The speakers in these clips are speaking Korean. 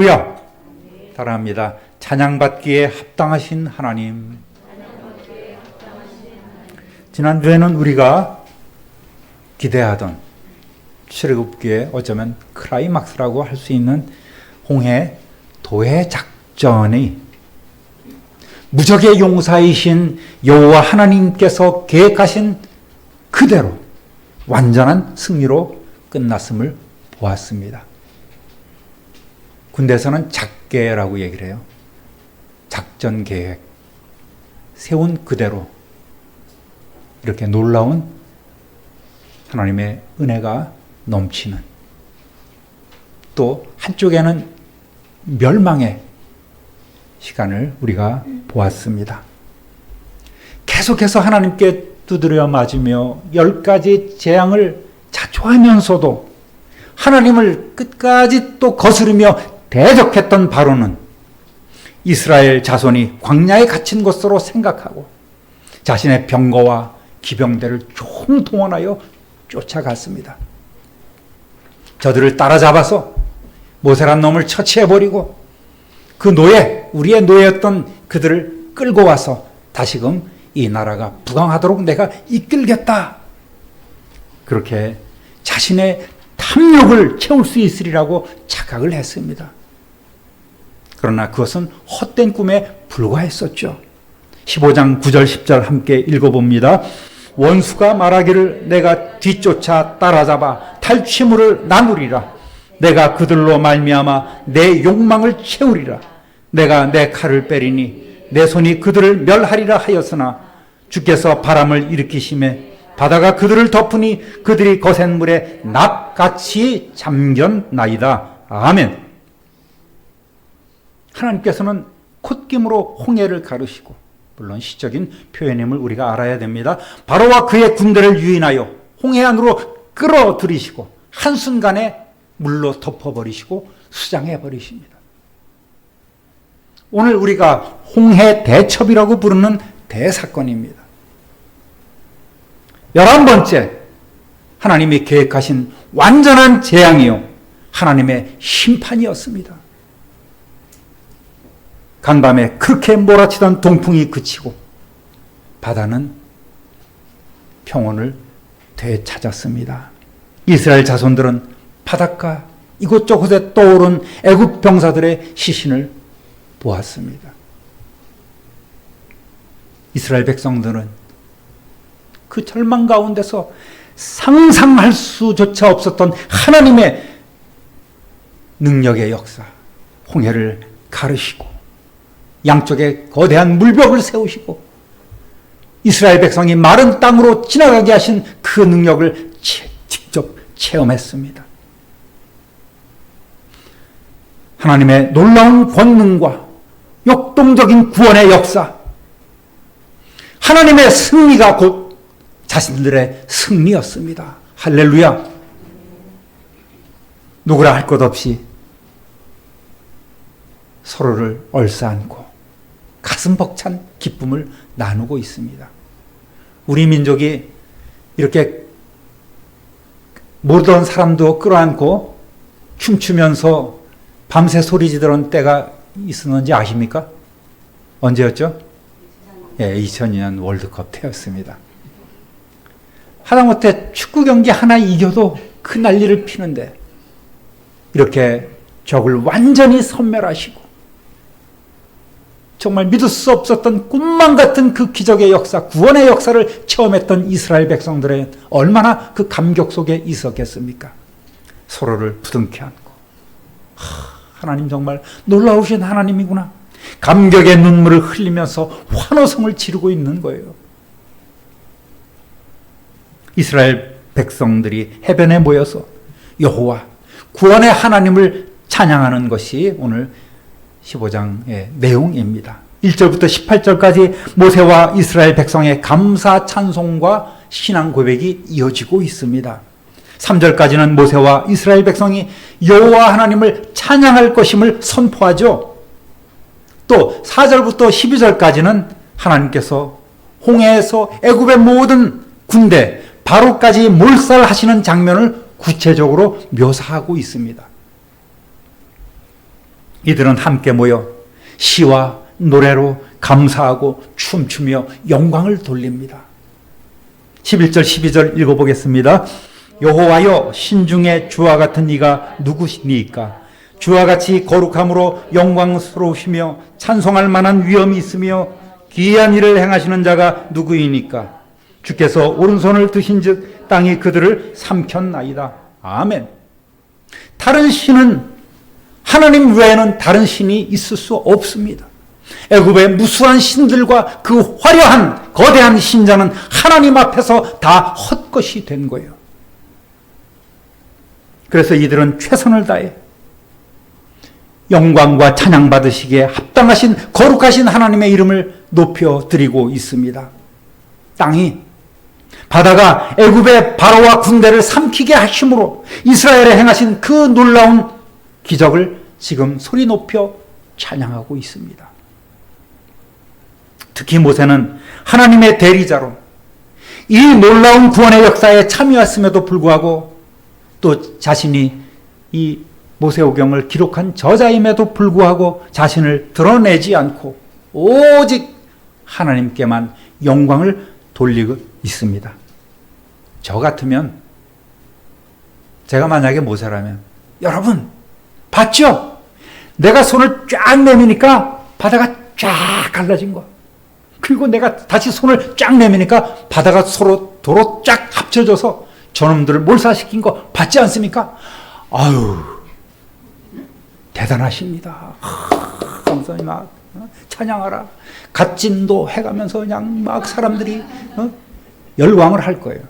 할렐루야! 사랑합니다. 찬양받기에 합당하신 하나님. 지난주에는 우리가 기대하던 출애굽기에 어쩌면 클라이막스라고 할 수 있는 홍해 도해 작전이 무적의 용사이신 여호와 하나님께서 계획하신 그대로 완전한 승리로 끝났음을 보았습니다. 군대에서는 작계라고 얘기를 해요. 작전 계획 세운 그대로 이렇게 놀라운 하나님의 은혜가 넘치는, 또 한쪽에는 멸망의 시간을 우리가 보았습니다. 계속해서 하나님께 두드려 맞으며 10가지 재앙을 자초하면서도 하나님을 끝까지 또 거스르며 대적했던 바로는 이스라엘 자손이 광야에 갇힌 것으로 생각하고 자신의 병거와 기병대를 총동원하여 쫓아갔습니다. 저들을 따라잡아서 모세란 놈을 처치해버리고 그 노예, 우리의 노예였던 그들을 끌고 와서 다시금 이 나라가 부강하도록 내가 이끌겠다. 그렇게 자신의 탐욕을 채울 수 있으리라고 착각을 했습니다. 그러나 그것은 헛된 꿈에 불과했었죠. 15장 9절 10절 함께 읽어봅니다. 원수가 말하기를 내가 뒤쫓아 따라잡아 탈취물을 나누리라. 내가 그들로 말미암아 내 욕망을 채우리라. 내가 내 칼을 빼리니 내 손이 그들을 멸하리라 하였으나 주께서 바람을 일으키심에 바다가 그들을 덮으니 그들이 거센 물에 납같이 잠겼나이다. 아멘. 하나님께서는 콧김으로 홍해를 가르시고, 물론 시적인 표현임을 우리가 알아야 됩니다. 바로와 그의 군대를 유인하여 홍해 안으로 끌어들이시고 한순간에 물로 덮어버리시고 수장해버리십니다. 오늘 우리가 홍해 대첩이라고 부르는 대사건입니다. 11번째 하나님이 계획하신 완전한 재앙이요 하나님의 심판이었습니다. 간밤에 그렇게 몰아치던 동풍이 그치고 바다는 평온을 되찾았습니다. 이스라엘 자손들은 바닷가 이곳저곳에 떠오른 애굽 병사들의 시신을 보았습니다. 이스라엘 백성들은 그 절망 가운데서 상상할 수조차 없었던 하나님의 능력의 역사, 홍해를 가르시고 양쪽에 거대한 물벽을 세우시고 이스라엘 백성이 마른 땅으로 지나가게 하신 그 능력을 직접 체험했습니다. 하나님의 놀라운 권능과 역동적인 구원의 역사, 하나님의 승리가 곧 자신들의 승리였습니다. 할렐루야. 누구라 할 것 없이 서로를 얼싸안고 가슴 벅찬 기쁨을 나누고 있습니다. 우리 민족이 이렇게 모르던 사람도 끌어안고 춤추면서 밤새 소리 지르던 때가 있었는지 아십니까? 언제였죠? 2002년 월드컵 때였습니다. 하다못해 축구 경기 하나 이겨도 그 난리를 피는데 이렇게 적을 완전히 섬멸하시고 정말 믿을 수 없었던 꿈만 같은 그 기적의 역사, 구원의 역사를 체험했던 이스라엘 백성들은 얼마나 그 감격 속에 있었겠습니까? 서로를 부둥켜 안고 하나님 정말 놀라우신 하나님이구나. 감격의 눈물을 흘리면서 환호성을 지르고 있는 거예요. 이스라엘 백성들이 해변에 모여서 여호와 구원의 하나님을 찬양하는 것이 오늘 15장의 내용입니다. 1절부터 18절까지 모세와 이스라엘 백성의 감사 찬송과 신앙 고백이 이어지고 있습니다. 3절까지는 모세와 이스라엘 백성이 여호와 하나님을 찬양할 것임을 선포하죠. 또 4절부터 12절까지는 하나님께서 홍해에서 애굽의 모든 군대 바로까지 몰살하시는 장면을 구체적으로 묘사하고 있습니다. 이들은 함께 모여 시와 노래로 감사하고 춤추며 영광을 돌립니다. 11절 12절 읽어보겠습니다. 여호와여, 신중에 주와 같은 이가 누구시니까? 주와 같이 거룩함으로 영광스러우시며 찬송할 만한 위엄이 있으며 기이한 일을 행하시는 자가 누구이니까? 주께서 오른손을 드신즉 땅이 그들을 삼켰나이다. 아멘. 다른 신은, 하나님 외에는 다른 신이 있을 수 없습니다. 애굽의 무수한 신들과 그 화려한 거대한 신전은 하나님 앞에서 다 헛것이 된 거예요. 그래서 이들은 최선을 다해 영광과 찬양 받으시기에 합당하신 거룩하신 하나님의 이름을 높여 드리고 있습니다. 바다가 애굽의 바로와 군대를 삼키게 하심으로 이스라엘에 행하신 그 놀라운 기적을 지금 소리 높여 찬양하고 있습니다. 특히 모세는 하나님의 대리자로 이 놀라운 구원의 역사에 참여했음에도 불구하고 또 자신이 이 모세오경을 기록한 저자임에도 불구하고 자신을 드러내지 않고 오직 하나님께만 영광을 돌리고 있습니다. 저 같으면, 제가 만약에 모세라면, 여러분 봤죠? 내가 손을 쫙 내미니까 바다가 쫙 갈라진 거. 그리고 내가 다시 손을 쫙 내미니까 바다가 서로 도로 쫙 합쳐져서 저놈들을 몰살시킨 거 봤지 않습니까? 아유, 대단하십니다. 감사히 막 찬양하라. 갓진도 해가면서 그냥 막 사람들이 열광을 할 거예요.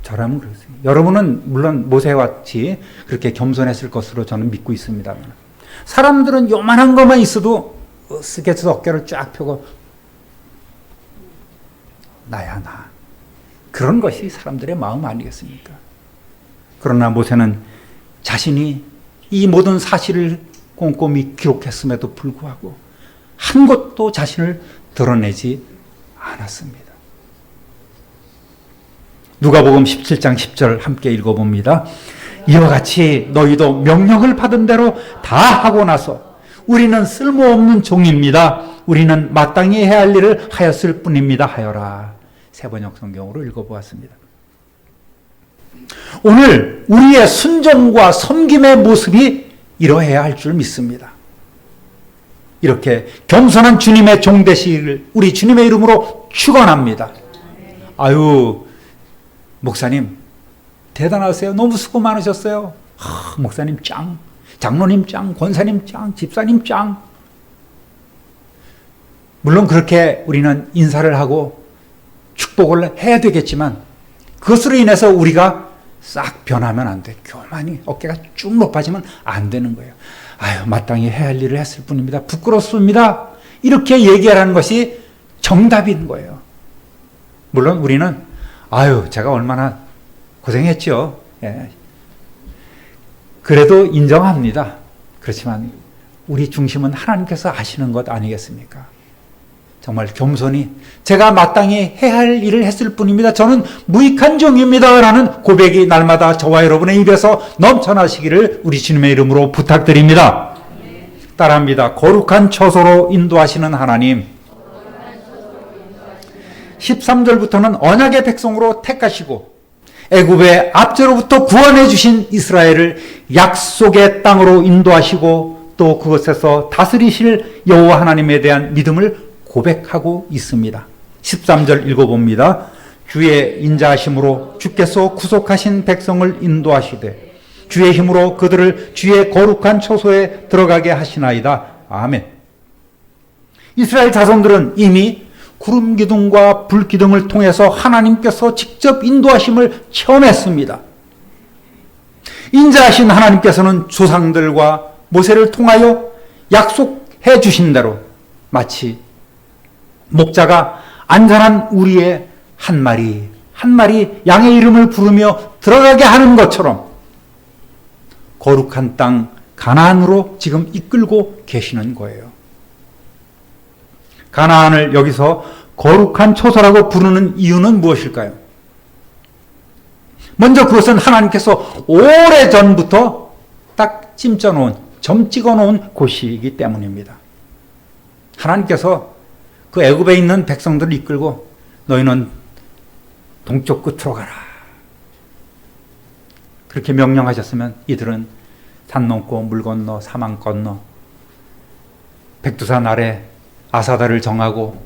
저라면 그러세요. 여러분은 물론 모세와 같이 그렇게 겸손했을 것으로 저는 믿고 있습니다만, 사람들은 요만한 것만 있어도 스케치 어깨를 쫙 펴고 나야 나. 그런 것이 사람들의 마음 아니겠습니까? 그러나 모세는 자신이 이 모든 사실을 꼼꼼히 기록했음에도 불구하고 한 곳도 자신을 드러내지 않았습니다. 누가복음 17장 10절 함께 읽어봅니다. 이와 같이 너희도 명령을 받은 대로 다 하고 나서 우리는 쓸모없는 종입니다. 우리는 마땅히 해야 할 일을 하였을 뿐입니다. 하여라. 새번역 성경으로 읽어보았습니다. 오늘 우리의 순종과 섬김의 모습이 이러해야 할 줄 믿습니다. 이렇게 겸손한 주님의 종 되시기를 우리 주님의 이름으로 축원합니다. 아유, 목사님 대단하세요. 너무 수고 많으셨어요. 목사님 짱, 장로님 짱, 권사님 짱, 집사님 짱. 물론 그렇게 우리는 인사를 하고 축복을 해야 되겠지만 그것으로 인해서 우리가 싹 변하면 안 돼. 교만이 어깨가 쭉 높아지면 안 되는 거예요. 아유, 마땅히 해야 할 일을 했을 뿐입니다. 부끄럽습니다. 이렇게 얘기하라는 것이 정답인 거예요. 물론 우리는 아유, 제가 얼마나 고생했죠. 예. 그래도 인정합니다. 그렇지만 우리 중심은 하나님께서 아시는 것 아니겠습니까? 정말 겸손히 제가 마땅히 해야 할 일을 했을 뿐입니다. 저는 무익한 종입니다. 라는 고백이 날마다 저와 여러분의 입에서 넘쳐나시기를 우리 주님의 이름으로 부탁드립니다. 따라합니다. 거룩한 처소로 인도하시는 하나님. 13절부터는 언약의 백성으로 택하시고 애굽의 압제로부터 구원해 주신 이스라엘을 약속의 땅으로 인도하시고 또 그곳에서 다스리실 여호와 하나님에 대한 믿음을 고백하고 있습니다. 13절 읽어봅니다. 주의 인자하심으로 주께서 구속하신 백성을 인도하시되 주의 힘으로 그들을 주의 거룩한 처소에 들어가게 하시나이다. 아멘. 이스라엘 자손들은 이미 구름 기둥과 불 기둥을 통해서 하나님께서 직접 인도하심을 체험했습니다. 인자하신 하나님께서는 조상들과 모세를 통하여 약속해 주신 대로 마치 목자가 안전한 우리의 한 마리 양의 이름을 부르며 들어가게 하는 것처럼 거룩한 땅 가나안으로 지금 이끌고 계시는 거예요. 가나안을 여기서 거룩한 처소라고 부르는 이유는 무엇일까요? 먼저 그것은 하나님께서 오래전부터 딱 찜쪄놓은 점 찍어 놓은 곳이기 때문입니다. 하나님께서 그 애굽에 있는 백성들을 이끌고 너희는 동쪽 끝으로 가라, 그렇게 명령하셨으면 이들은 산 넘고 물 건너 사망 건너 백두산 아래 아사다를 정하고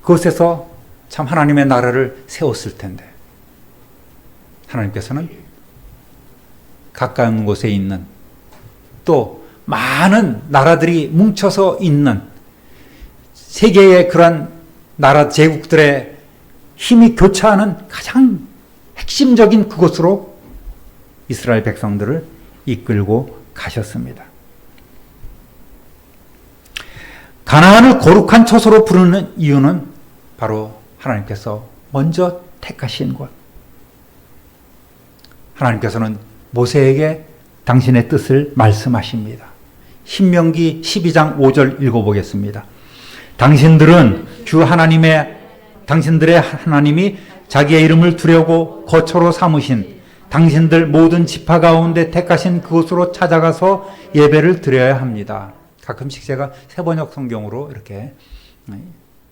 그곳에서 참 하나님의 나라를 세웠을 텐데, 하나님께서는 가까운 곳에 있는 또 많은 나라들이 뭉쳐서 있는 세계의 그러한 나라 제국들의 힘이 교차하는 가장 핵심적인 그곳으로 이스라엘 백성들을 이끌고 가셨습니다. 가나안을 거룩한 처소로 부르는 이유는 바로 하나님께서 먼저 택하신 곳. 하나님께서는 모세에게 당신의 뜻을 말씀하십니다. 신명기 12장 5절 읽어보겠습니다. 당신들의 하나님이 자기의 이름을 두려고 거처로 삼으신 당신들 모든 지파 가운데 택하신 그곳으로 찾아가서 예배를 드려야 합니다. 가끔씩 제가 새번역 성경으로 이렇게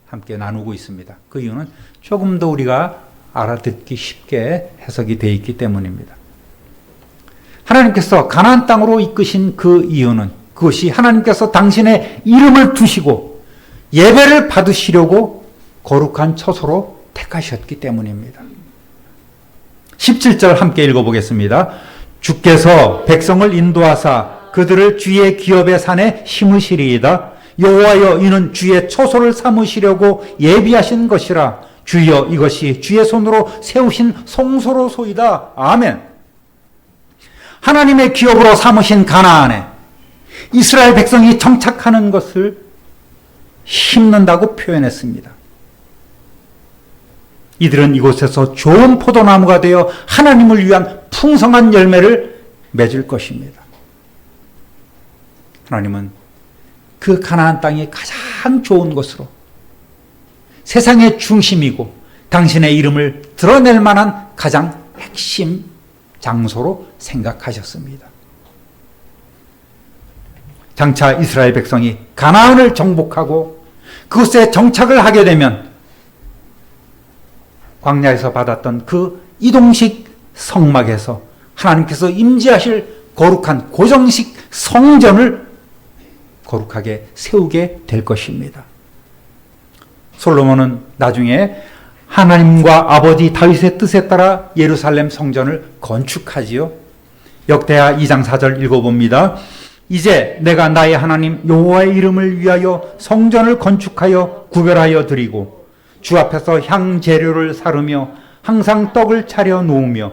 함께 나누고 있습니다. 그 이유는 조금 더 우리가 알아듣기 쉽게 해석이 되어 있기 때문입니다. 하나님께서 가나안 땅으로 이끄신 그 이유는 그것이 하나님께서 당신의 이름을 두시고 예배를 받으시려고 거룩한 처소로 택하셨기 때문입니다. 17절 함께 읽어보겠습니다. 주께서 백성을 인도하사 그들을 주의 기업의 산에 심으시리이다. 여호와여, 이는 주의 처소를 삼으시려고 예비하신 것이라. 주여, 이것이 주의 손으로 세우신 성소로소이다. 아멘. 하나님의 기업으로 삼으신 가나안에 이스라엘 백성이 정착하는 것을 심는다고 표현했습니다. 이들은 이곳에서 좋은 포도나무가 되어 하나님을 위한 풍성한 열매를 맺을 것입니다. 하나님은 그 가나안 땅이 가장 좋은 것으로 세상의 중심이고 당신의 이름을 드러낼 만한 가장 핵심 장소로 생각하셨습니다. 장차 이스라엘 백성이 가나안을 정복하고 그곳에 정착을 하게 되면 광야에서 받았던 그 이동식 성막에서 하나님께서 임재하실 거룩한 고정식 성전을 거룩하게 세우게 될 것입니다. 솔로몬은 나중에 하나님과 아버지 다윗의 뜻에 따라 예루살렘 성전을 건축하지요. 역대하 2장 4절 읽어봅니다. 이제 내가 나의 하나님 여호와의 이름을 위하여 성전을 건축하여 구별하여 드리고 주 앞에서 향 재료를 사르며 항상 떡을 차려 놓으며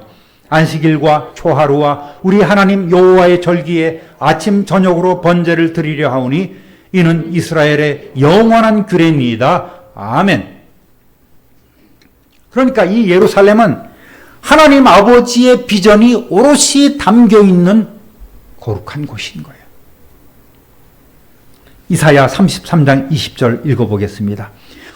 안식일과 초하루와 우리 하나님 여호와의 절기에 아침 저녁으로 번제를 드리려 하오니 이는 이스라엘의 영원한 규례니이다. 아멘. 그러니까 이 예루살렘은 하나님 아버지의 비전이 오롯이 담겨 있는 거룩한 곳인 거예요. 이사야 33장 20절 읽어보겠습니다.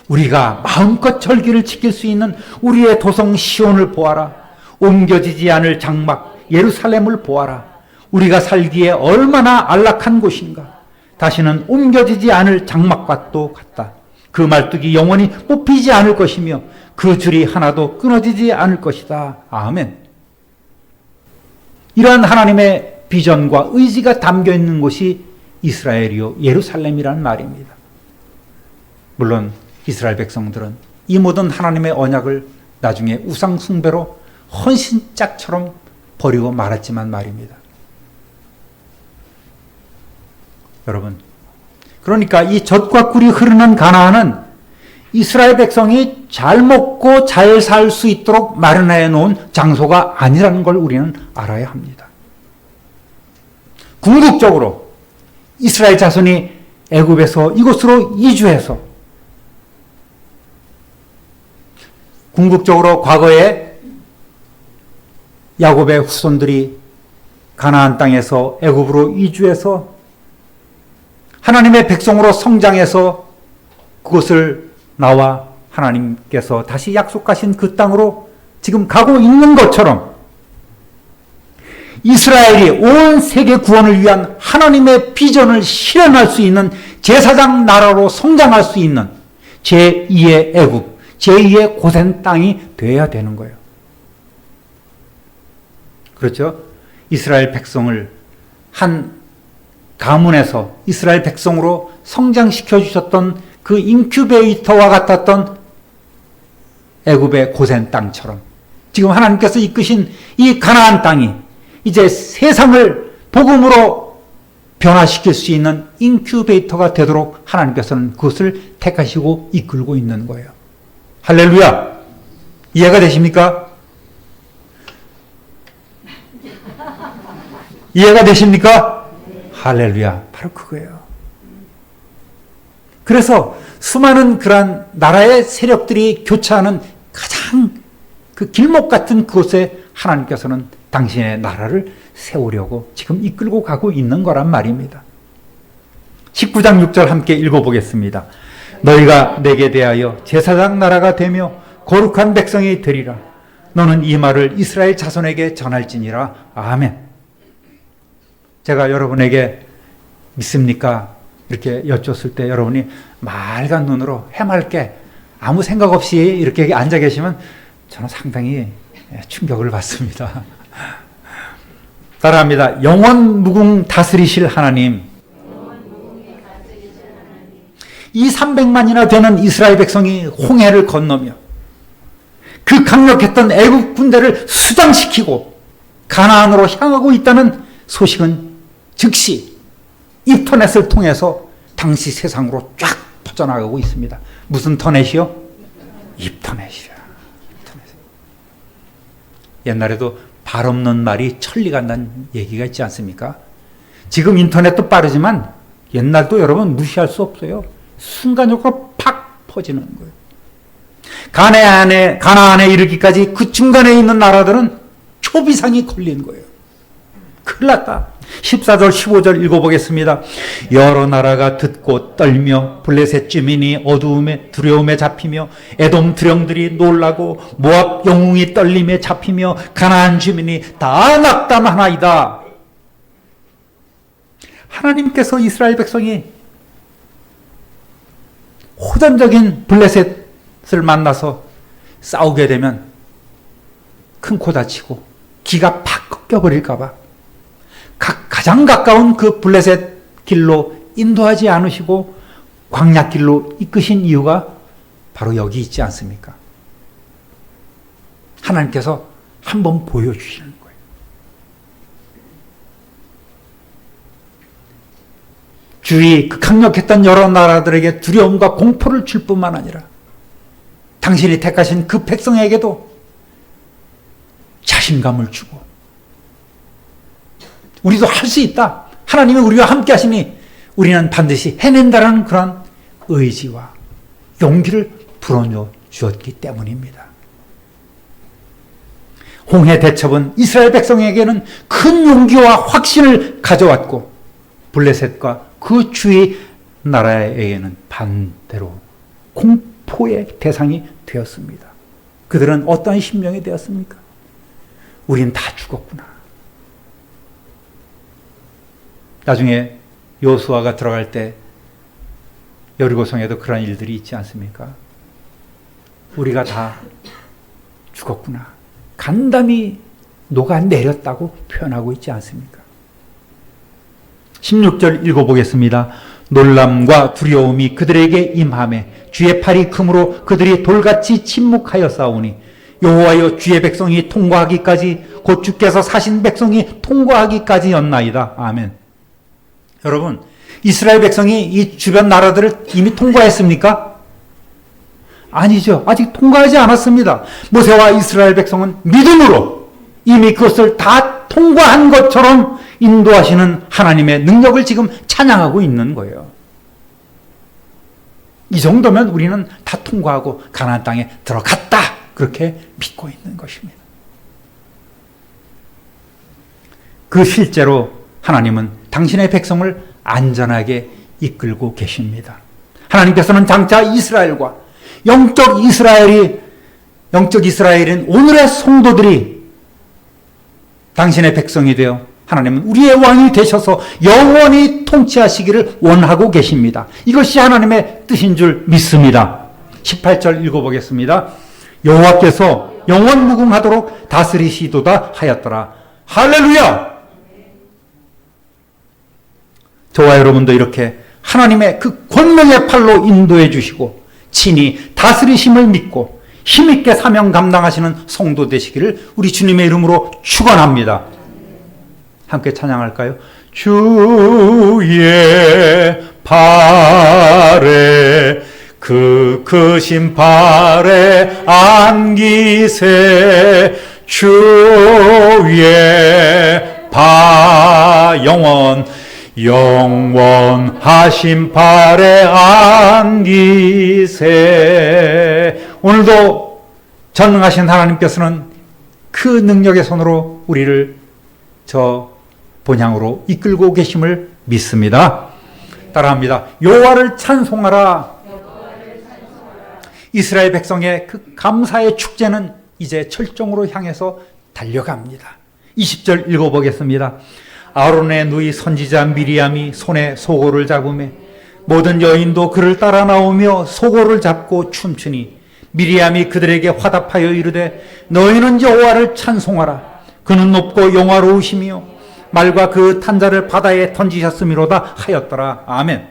우리가 마음껏 절기를 지킬 수 있는 우리의 도성 시온을 보아라. 옮겨지지 않을 장막 예루살렘을 보아라. 우리가 살기에 얼마나 안락한 곳인가. 다시는 옮겨지지 않을 장막과도 같다. 그 말뚝이 영원히 뽑히지 않을 것이며 그 줄이 하나도 끊어지지 않을 것이다. 아멘. 이러한 하나님의 비전과 의지가 담겨 있는 곳이 이스라엘이요 예루살렘이라는 말입니다. 물론 이스라엘 백성들은 이 모든 하나님의 언약을 나중에 우상 숭배로 헌신짝처럼 버리고 말았지만 말입니다. 여러분, 그러니까 이 젖과 꿀이 흐르는 가나안은 이스라엘 백성이 잘 먹고 잘 살 수 있도록 마련해 놓은 장소가 아니라는 걸 우리는 알아야 합니다. 궁극적으로 이스라엘 자손이 애굽에서 이곳으로 이주해서 궁극적으로 과거에 야곱의 후손들이 가나안 땅에서 애굽으로 이주해서 하나님의 백성으로 성장해서 그곳을 나와 하나님께서 다시 약속하신 그 땅으로 지금 가고 있는 것처럼 이스라엘이 온 세계 구원을 위한 하나님의 비전을 실현할 수 있는 제사장 나라로 성장할 수 있는 제2의 애굽, 제2의 고센 땅이 되어야 되는 거예요. 그렇죠? 이스라엘 백성을 한 가문에서 이스라엘 백성으로 성장시켜 주셨던 그 인큐베이터와 같았던 애굽의 고센 땅처럼 지금 하나님께서 이끄신 이 가나안 땅이 이제 세상을 복음으로 변화시킬 수 있는 인큐베이터가 되도록 하나님께서는 그것을 택하시고 이끌고 있는 거예요. 할렐루야! 이해가 되십니까? 이해가 되십니까? 할렐루야! 바로 그거예요. 그래서 수많은 그러한 나라의 세력들이 교차하는 가장 그 길목 같은 그곳에 하나님께서는 당신의 나라를 세우려고 지금 이끌고 가고 있는 거란 말입니다. 19장 6절 함께 읽어보겠습니다. 너희가 내게 대하여 제사장 나라가 되며 거룩한 백성이 되리라. 너는 이 말을 이스라엘 자손에게 전할지니라. 아멘. 제가 여러분에게 믿습니까? 이렇게 여쭙을 때 여러분이 맑은 눈으로 해맑게 아무 생각 없이 이렇게 앉아 계시면 저는 상당히 충격을 받습니다. 따라합니다. 영원 무궁 다스리실 하나님. 이 300만이나 되는 이스라엘 백성이 홍해를 건너며 그 강력했던 애국 군대를 수장시키고 가나안으로 향하고 있다는 소식은 즉시 인터넷을 통해서 당시 세상으로 쫙 퍼져나가고 있습니다. 무슨 터넷이요? 인터넷이요. 옛날에도 발 없는 말이 천리 간다는 얘기가 있지 않습니까? 지금 인터넷도 빠르지만 옛날도 여러분 무시할 수 없어요. 순간적으로 팍 퍼지는 거예요. 가나안에 이르기까지 그 중간에 있는 나라들은 초비상이 걸린 거예요. 큰일 났다. 14절 15절 읽어보겠습니다. 여러 나라가 듣고 떨며 블레셋 주민이 어두움에 두려움에 잡히며 에돔 두령들이 놀라고 모압 영웅이 떨림에 잡히며 가나안 주민이 다 낙담하나이다. 하나님께서 이스라엘 백성이 호전적인 블레셋을 만나서 싸우게 되면 큰 코 다치고 기가 팍 꺾여버릴까 봐 가장 가까운 그 블레셋 길로 인도하지 않으시고 광야 길로 이끄신 이유가 바로 여기 있지 않습니까? 하나님께서 한번 보여주시는 거예요. 주위 그 강력했던 여러 나라들에게 두려움과 공포를 줄 뿐만 아니라 당신이 택하신 그 백성에게도 자신감을 주고 우리도 할 수 있다. 하나님이 우리와 함께 하시니 우리는 반드시 해낸다라는 그런 의지와 용기를 불어넣어 주었기 때문입니다. 홍해 대첩은 이스라엘 백성에게는 큰 용기와 확신을 가져왔고 블레셋과 그 주위 나라에게는 반대로 공포의 대상이 되었습니다. 그들은 어떤 심령이 되었습니까? 우린 다 죽었구나. 나중에 여호수아가 들어갈 때 여리고성에도 그런 일들이 있지 않습니까? 우리가 다 죽었구나. 간담이 녹아내렸다고 표현하고 있지 않습니까? 16절 읽어보겠습니다. 놀람과 두려움이 그들에게 임하매 주의 팔이 금으로 그들이 돌같이 침묵하여 싸우니 여호와여 주의 백성이 통과하기까지 곧 주께서 사신 백성이 통과하기까지였나이다. 아멘. 여러분, 이스라엘 백성이 이 주변 나라들을 이미 통과했습니까? 아니죠. 아직 통과하지 않았습니다. 모세와 이스라엘 백성은 믿음으로 이미 그것을 다 통과한 것처럼 인도하시는 하나님의 능력을 지금 찬양하고 있는 거예요. 이 정도면 우리는 다 통과하고 가나안 땅에 들어갔다. 그렇게 믿고 있는 것입니다. 그 실제로 하나님은 당신의 백성을 안전하게 이끌고 계십니다. 하나님께서는 장차 이스라엘과 영적 이스라엘인 오늘의 성도들이 당신의 백성이 되어 하나님은 우리의 왕이 되셔서 영원히 통치하시기를 원하고 계십니다. 이것이 하나님의 뜻인 줄 믿습니다. 18절 읽어보겠습니다. 여호와께서 영원 무궁하도록 다스리시도다 하였더라. 할렐루야! 저와 여러분도 이렇게 하나님의 그 권능의 팔로 인도해 주시고 친히 다스리심을 믿고 힘있게 사명 감당하시는 성도 되시기를 우리 주님의 이름으로 축원합니다. 함께 찬양할까요? 주의 발에 그 크신 발에 안기세 주의 영원하신 발에 안기세. 오늘도 전능하신 하나님께서는 그 능력의 손으로 우리를 저 본향으로 이끌고 계심을 믿습니다. 따라합니다. 여호와를 찬송하라. 이스라엘 백성의 그 감사의 축제는 이제 철종으로 향해서 달려갑니다. 20절 읽어보겠습니다. 아론의 누이 선지자 미리암이 손에 소고를 잡으매 모든 여인도 그를 따라 나오며 소고를 잡고 춤추니 미리암이 그들에게 화답하여 이르되 너희는 여호와를 찬송하라. 그는 높고 영화로우시며 말과 그 탄자를 바다에 던지셨음이로다 하였더라. 아멘.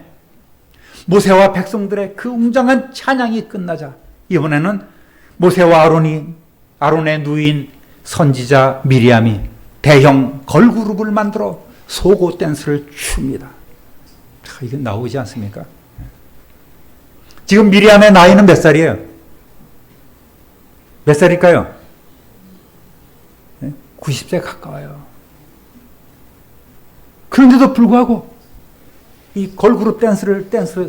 모세와 백성들의 그 웅장한 찬양이 끝나자 이번에는 모세와 아론의 누이인 선지자 미리암이 대형 걸그룹을 만들어 소고 댄스를 춥니다. 이게 나오지 않습니까? 지금 미리암의 나이는 몇 살이에요? 몇 살일까요? 90세 가까워요. 그런데도 불구하고 이 걸그룹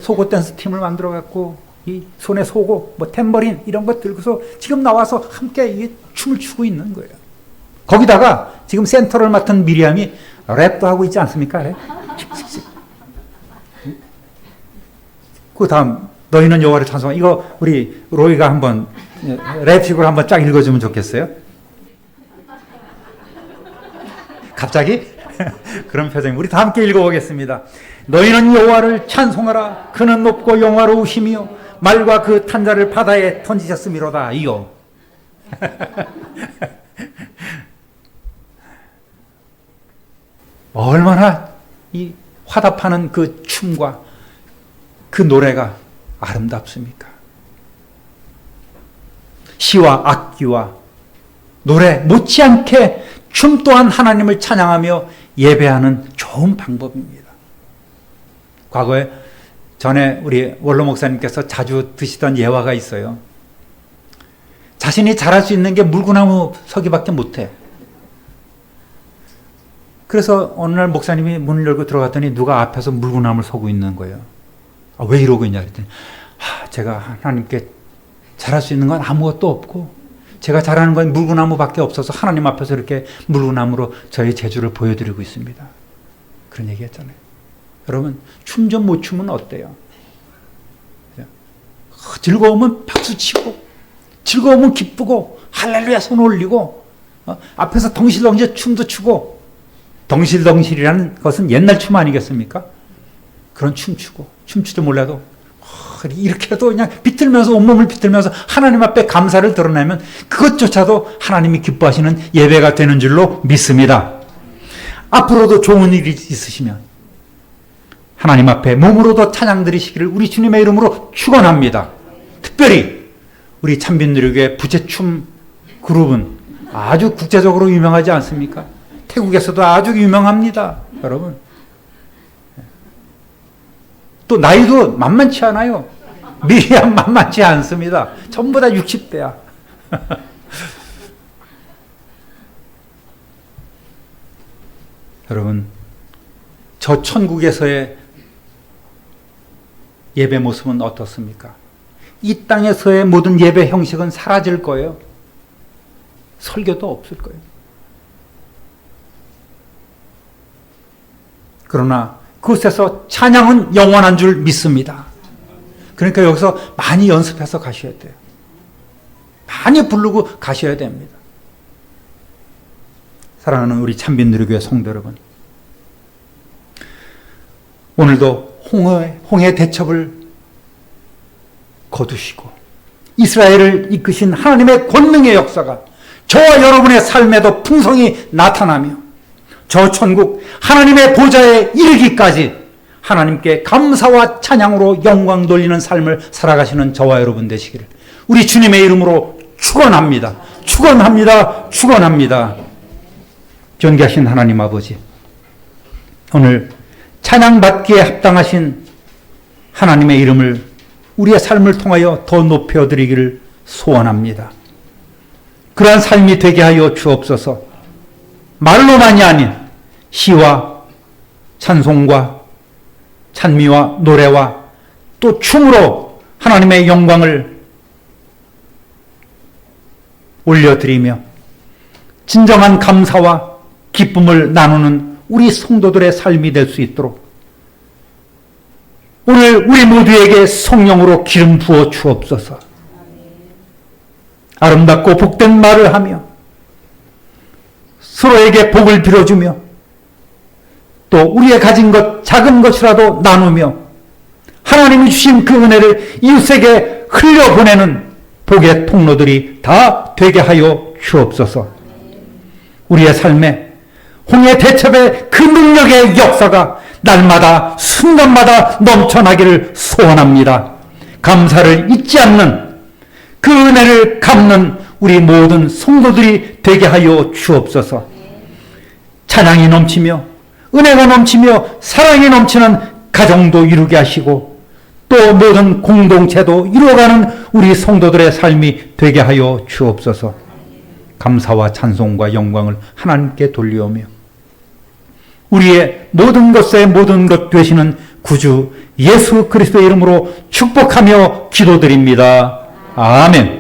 소고 댄스 팀을 만들어 갖고 이 손에 소고, 탬버린 이런 것 들고서 지금 나와서 함께 이 춤을 추고 있는 거예요. 거기다가 지금 센터를 맡은 미리암이 랩도 하고 있지 않습니까? 그 다음 너희는 여호와를 찬송하라. 이거 우리 로이가 한번 랩식으로 한번 쫙 읽어주면 좋겠어요. 갑자기? 그런 표정. 우리 다 함께 읽어보겠습니다. 너희는 여호와를 찬송하라. 그는 높고 영화로우시며 말과 그 탄자를 바다에 던지셨음이로다. 이요. 얼마나 이 화답하는 그 춤과 그 노래가 아름답습니까? 시와 악기와 노래 못지않게 춤 또한 하나님을 찬양하며 예배하는 좋은 방법입니다. 과거에 전에 우리 원로 목사님께서 자주 드시던 예화가 있어요. 자신이 잘할 수 있는 게 물구나무 서기밖에 못해. 그래서 어느 날 목사님이 문을 열고 들어갔더니 누가 앞에서 물구나무를 서고 있는 거예요. 왜 이러고 있냐 그랬더니 제가 하나님께 잘할 수 있는 건 아무것도 없고 제가 잘하는 건 물구나무밖에 없어서 하나님 앞에서 이렇게 물구나무로 저의 재주를 보여드리고 있습니다. 그런 얘기 했잖아요. 여러분 춤 좀 못 추면 어때요? 즐거우면 박수치고 즐거우면 기쁘고 할렐루야 손 올리고 앞에서 덩실덩실 춤도 추고 덩실덩실이라는 것은 옛날 춤 아니겠습니까? 그런 춤추도 몰라도 이렇게라도 그냥 비틀면서 온몸을 비틀면서 하나님 앞에 감사를 드러내면 그것조차도 하나님이 기뻐하시는 예배가 되는 줄로 믿습니다. 앞으로도 좋은 일이 있으시면 하나님 앞에 몸으로도 찬양 드리시기를 우리 주님의 이름으로 축원합니다. 특별히 우리 참빈누리교회 부제춤 그룹은 아주 국제적으로 유명하지 않습니까? 태국에서도 아주 유명합니다. 여러분 또 나이도 만만치 않아요. 미리암 만만치 않습니다. 전부 다 60대야. 여러분 저 천국에서의 예배 모습은 어떻습니까? 이 땅에서의 모든 예배 형식은 사라질 거예요. 설교도 없을 거예요. 그러나 그곳에서 찬양은 영원한 줄 믿습니다. 그러니까 여기서 많이 연습해서 가셔야 돼요. 많이 부르고 가셔야 됩니다. 사랑하는 우리 참빈누리교회 성도 여러분, 오늘도 홍해 대첩을 거두시고 이스라엘을 이끄신 하나님의 권능의 역사가 저와 여러분의 삶에도 풍성히 나타나며 저 천국 하나님의 보좌에 이르기까지 하나님께 감사와 찬양으로 영광 돌리는 삶을 살아가시는 저와 여러분 되시기를 우리 주님의 이름으로 축원합니다. 축원합니다. 축원합니다. 존귀하신 하나님 아버지, 오늘 찬양받기에 합당하신 하나님의 이름을 우리의 삶을 통하여 더 높여드리기를 소원합니다. 그러한 삶이 되게 하여 주옵소서. 말로만이 아닌 시와 찬송과 찬미와 노래와 또 춤으로 하나님의 영광을 올려드리며 진정한 감사와 기쁨을 나누는 우리 성도들의 삶이 될 수 있도록 오늘 우리 모두에게 성령으로 기름 부어 주옵소서. 아름답고 복된 말을 하며 서로에게 복을 빌어주며 또 우리의 가진 것 작은 것이라도 나누며 하나님이 주신 그 은혜를 이웃에게 흘려보내는 복의 통로들이 다 되게 하여 주옵소서. 우리의 삶에 홍해 대첩의 그 능력의 역사가 날마다 순간마다 넘쳐나기를 소원합니다. 감사를 잊지 않는 그 은혜를 갚는 우리 모든 성도들이 되게 하여 주옵소서. 찬양이 넘치며 은혜가 넘치며 사랑이 넘치는 가정도 이루게 하시고 또 모든 공동체도 이루어가는 우리 성도들의 삶이 되게 하여 주옵소서. 감사와 찬송과 영광을 하나님께 돌리오며 우리의 모든 것의 모든 것 되시는 구주 예수 그리스도의 이름으로 축복하며 기도드립니다. 아멘.